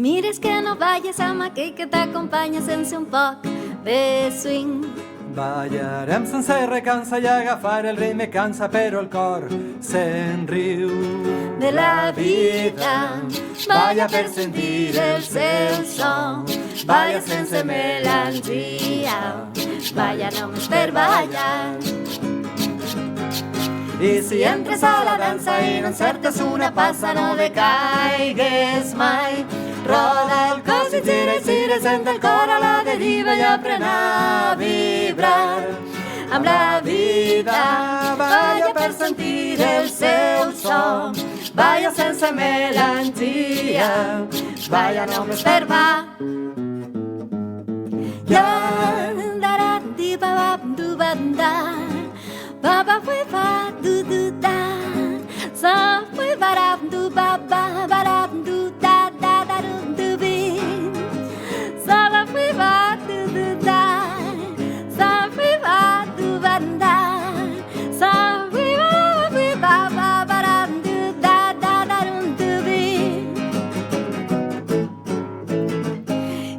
mires que no vayas amb aquell que t'acompanya sense un poc de swing. Ballarem sense recança i agafar el ritme cansa, però el cor se'n riu De la vida, balla per sentir el seu son, balla sense melangia, balla només per ballar. I si entres a la dansa i no encertes una passa, no decaigues mai. Roda el cos i gira, sent el cor a la deriva i aprèn a vibrar. Amb la vida, balla per sentir el seu son, balla sense melangia, balla només per ballar. Baba fue ba du du da, sa fue ba du ba du da da da du bi, sa la fue ba du da, sa fue ba du ba da, sa fue ba du da da da du bi.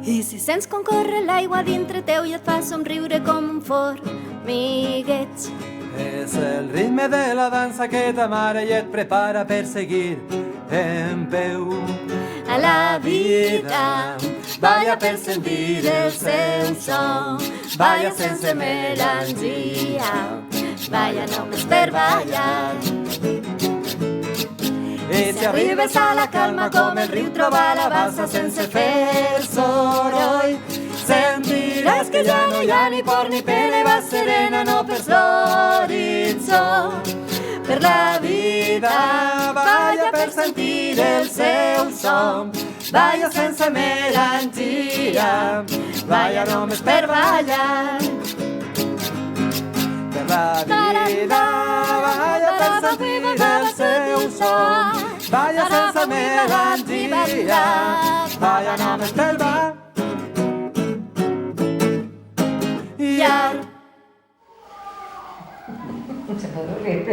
I si sents com corre l'aigua dintre teu i et fa somriure com un formigueig. És el ritme de la dansa que t'amara i et prepara per seguir en peu. A la vida, balla per sentir el seu son, balla sense melangia, balla només per ballar. I si arribes a la calma com el riu troba la bassa sense fer soroll, sentiràs que ja no hi ha ni por ni pena i vas serena, no perds l'horitzó. Per la vida, balla per sentir el seu son, balla sense melangia, balla només per ballar. Per la vida, balla per sentir el seu son, balla sense melangia, balla només per ballar. Se puede reír.